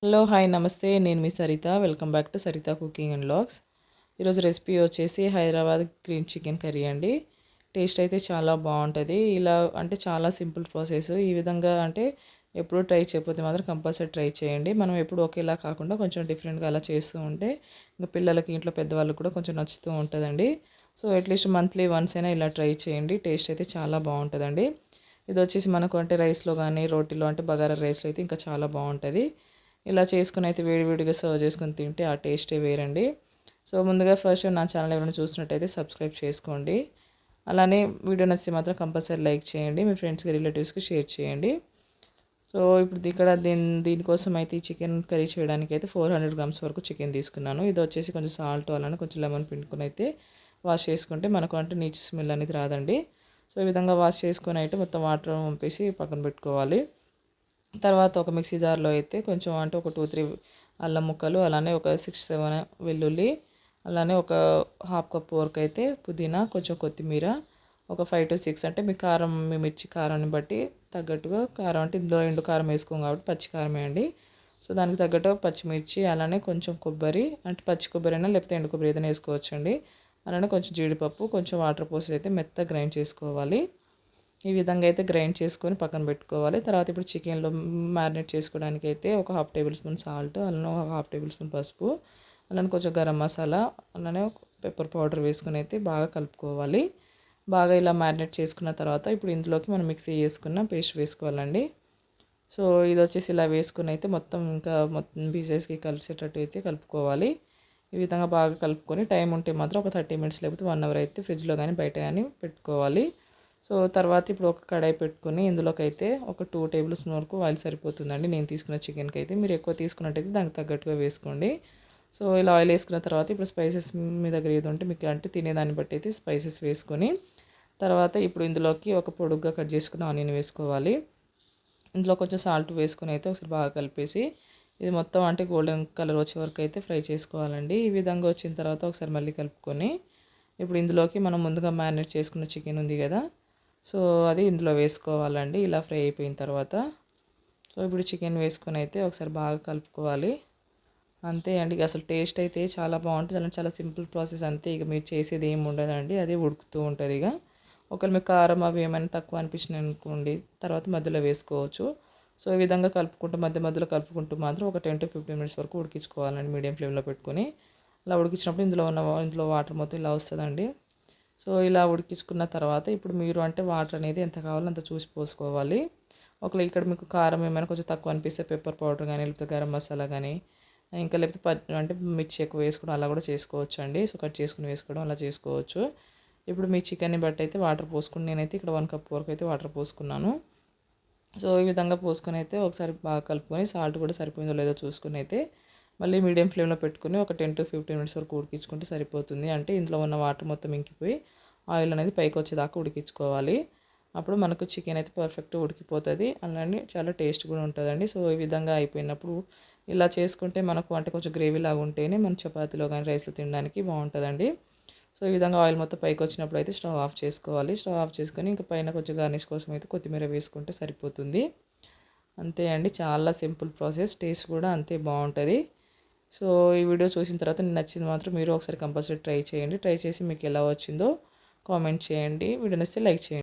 Hello hi నమస్తే నేను మీ Saritha welcome back to Saritha cooking and vlogs. ఈరోజు రెసిపీ వచ్చేసి హైదరాబాద్ గ్రీన్ చికెన్ కర్రీ అండి. టేస్ట్ అయితే చాలా బాగుంటుంది. ఇలా అంటే చాలా సింపుల్ ప్రాసెస్. ఈ విధంగా అంటే ఎప్పుడు ట్రై చేయకపోతే మాత్రం కంపల్సరీ ట్రై చేయండి. మనం ఎప్పుడు ఒకేలా కాకుండా కొంచెం డిఫరెంట్గా అలా చేస్తూ ఉంటే ఇంకా పిల్లలకి ఇంట్లో పెద్దవాళ్ళకి కూడా కొంచెం నచ్చుతూ ఉంటుందండి. సో అట్లీస్ట్ మంత్లీ వన్స్ అయినా ఇలా ట్రై చేయండి. టేస్ట్ అయితే చాలా బాగుంటుందండి. ఇది వచ్చేసి మనకు అంటే రైస్లో కానీ రోటీలో అంటే బగారా రైస్లో అయితే ఇంకా చాలా బాగుంటుంది. ఇలా చేసుకుని అయితే వేడివేడిగా సర్వ్ చేసుకొని తింటే ఆ టేస్టే వేరండి. సో ముందుగా ఫస్ట్ నా ఛానల్ ఎవరైనా చూసినట్టయితే సబ్స్క్రైబ్ చేసుకోండి. అలానే వీడియో నచ్చితే మాత్రం కంపల్సరీ లైక్ చేయండి. మీ ఫ్రెండ్స్కి రిలేటివ్స్కి షేర్ చేయండి. సో ఇప్పుడు ఇక్కడ దీనికోసం అయితే ఈ చికెన్ కర్రీ చేయడానికి అయితే 400 గ్రామ్స్ వరకు చికెన్ తీసుకున్నాను. ఇది వచ్చేసి కొంచెం సాల్ట్ అలానే కొంచెం లెమన్ పిండుకొని అయితే వాష్ చేసుకుంటే మనకు అంటే నీచు స్మెల్ అనేది రాదండి. సో ఈ విధంగా వాష్ చేసుకొని అయితే మొత్తం వాటర్ పంపేసి పక్కన పెట్టుకోవాలి. తర్వాత ఒక మిక్సీ జార్లో అయితే కొంచెం అంటే ఒక 2-3 అల్లం ముక్కలు, అలానే ఒక 6-7 వెల్లుల్లి, అలానే ఒక హాఫ్ కప్ వరకు అయితే పుదీనా, కొంచెం కొత్తిమీర, ఒక 5-6 అంటే మీ కారం మీ మిర్చి కారాన్ని బట్టి తగ్గట్టుగా కారం, అంటే ఇందులో ఎండు కారం వేసుకోం కాబట్టి పచ్చి కారమే అండి. సో దానికి తగ్గట్టుగా పచ్చిమిర్చి, అలానే కొంచెం కొబ్బరి, అంటే పచ్చి కొబ్బరి అయినా లేకపోతే ఎండు కొబ్బరి ఏదైనా వేసుకోవచ్చండి. అలానే కొంచెం జీడిపప్పు, కొంచెం వాటర్ పోసి అయితే మెత్తగా గ్రైండ్ చేసుకోవాలి. ఈ విధంగా అయితే గ్రైండ్ చేసుకొని పక్కన పెట్టుకోవాలి. తర్వాత ఇప్పుడు చికెన్లో మ్యారినేట్ చేసుకోవడానికి అయితే ఒక 1/2 టేబుల్ స్పూన్ సాల్ట్, అలానే ఒక 1/2 టేబుల్ స్పూన్ పసుపు, అలానే కొంచెం గరం మసాలా, అలానే పెప్పర్ పౌడర్ వేసుకొని అయితే బాగా కలుపుకోవాలి. బాగా ఇలా మ్యారినేట్ చేసుకున్న తర్వాత ఇప్పుడు ఇందులోకి మనం మిక్సీ చేసుకున్న పేస్ట్ వేసుకోవాలండి. సో ఇది వచ్చేసి ఇలా వేసుకుని అయితే మొత్తం పీసెస్కి కలిసేటట్టు అయితే కలుపుకోవాలి. ఈ విధంగా బాగా కలుపుకొని టైం ఉంటే మాత్రం ఒక 30 మినిట్స్ లేకపోతే 1 అవర్ అయితే ఫ్రిడ్జ్లో కానీ బయట కానీ పెట్టుకోవాలి. సో తర్వాత ఇప్పుడు ఒక కడాయి పెట్టుకొని ఇందులోకి అయితే ఒక 2 టేబుల్ స్పూన్ వరకు ఆయిల్ సరిపోతుందండి. నేను తీసుకున్న చికెన్కి అయితే మీరు ఎక్కువ తీసుకున్నట్టయితే దానికి తగ్గట్టుగా వేసుకోండి. సో ఇలా ఆయిల్ వేసుకున్న తర్వాత ఇప్పుడు స్పైసెస్ మీ దగ్గర ఏది ఉంటే మీకు అంటే తినేదాన్ని బట్టి అయితే స్పైసెస్ వేసుకొని తర్వాత ఇప్పుడు ఇందులోకి ఒక పొడుగ్గా కట్ చేసుకున్న ఆనియన్ వేసుకోవాలి. ఇందులో కొంచెం సాల్ట్ వేసుకొని అయితే ఒకసారి బాగా కలిపేసి ఇది మొత్తం అంటే గోల్డెన్ కలర్ వచ్చే వరకు అయితే ఫ్రై చేసుకోవాలండి. ఈ విధంగా వచ్చిన తర్వాత ఒకసారి మళ్ళీ కలుపుకొని ఇప్పుడు ఇందులోకి మనం ముందుగా మ్యారినేట్ చేసుకున్న చికెన్ ఉంది కదా, సో అది ఇందులో వేసుకోవాలండి. ఇలా ఫ్రై అయిపోయిన తర్వాత సో ఇప్పుడు చికెన్ వేసుకొని అయితే ఒకసారి బాగా కలుపుకోవాలి. అంతే అండి. అసలు టేస్ట్ అయితే చాలా బాగుంటుంది. అలా చాలా సింపుల్ ప్రాసెస్ అంతే. ఇక మీరు చేసేది ఏమి ఉండదండి, అదే ఉడుకుతూ ఉంటుంది. ఇక ఒకవేళ మీకు కారం అవి ఏమైనా తక్కువ అనిపించినాయి అనుకోండి తర్వాత మధ్యలో వేసుకోవచ్చు. సో ఈ విధంగా కలుపుకుంటూ మధ్యలో కలుపుకుంటూ మాత్రం ఒక 10-15 మినిట్స్ వరకు ఉడికించుకోవాలండి మీడియం ఫ్లేమ్లో పెట్టుకొని. అలా ఉడికించినప్పుడు ఇందులో వాటర్ మొత్తం ఇలా వస్తుందండి. సో ఇలా ఉడికించుకున్న తర్వాత ఇప్పుడు మీరు అంటే వాటర్ అనేది ఎంత కావాలో అంత చూసి పోసుకోవాలి. ఒకవేళ ఇక్కడ మీకు కారం ఏమైనా కొంచెం తక్కువ అనిపిస్తే పెప్పర్ పౌడర్ కానీ లేకపోతే గరం మసాలా కానీ ఇంకా లేకపోతే అంటే మిర్చి ఎక్కువ వేసుకోవడం అలా కూడా చేసుకోవచ్చు అండి. సో కట్ చేసుకుని వేసుకోవడం అలా చేసుకోవచ్చు. ఇప్పుడు మీ చికెన్ని బట్టి అయితే వాటర్ పోసుకుని నేనైతే ఇక్కడ 1 కప్ వరకు అయితే వాటర్ పోసుకున్నాను. సో ఈ విధంగా పోసుకొని అయితే ఒకసారి బాగా కలుపుకొని సాల్ట్ కూడా సరిపోయిందో లేదో చూసుకొని అయితే మళ్ళీ మీడియం ఫ్లేమ్లో పెట్టుకొని ఒక 10-15 మినిట్స్ వరకు ఉడికించుకుంటే సరిపోతుంది. అంటే ఇందులో ఉన్న వాటర్ మొత్తం ఇంకిపోయి ఆయిల్ అనేది పైకి వచ్చేదాకా ఉడికించుకోవాలి. అప్పుడు మనకు చికెన్ అయితే పర్ఫెక్ట్గా ఉడికిపోతుంది. అలానే చాలా టేస్ట్ కూడా ఉంటుందండి. సో ఈ విధంగా అయిపోయినప్పుడు ఇలా చేసుకుంటే మనకు అంటే కొంచెం గ్రేవీ లాగా ఉంటేనే మన చపాతీలో కానీ రైస్లో తినడానికి బాగుంటుందండి. సో ఈ విధంగా ఆయిల్ మొత్తం పైకి వచ్చినప్పుడు అయితే స్టవ్ ఆఫ్ చేసుకోవాలి. స్టవ్ ఆఫ్ చేసుకొని ఇంకా పైన కొంచెం గార్నిష్ కోసం అయితే కొత్తిమీర వేసుకుంటే సరిపోతుంది. అంతే అండి. చాలా సింపుల్ ప్రాసెస్. టేస్ట్ కూడా అంతే బాగుంటుంది. సో ఈ వీడియో చూసిన తర్వాత మీకు నచ్చింది మాత్రం మీరు ఒకసారి కంపల్సరీ ట్రై చేయండి. ట్రై చేసి మీకు ఎలా వచ్చిందో కామెంట్ చేయండి. వీడియో నచ్చితే లైక్ చేయండి.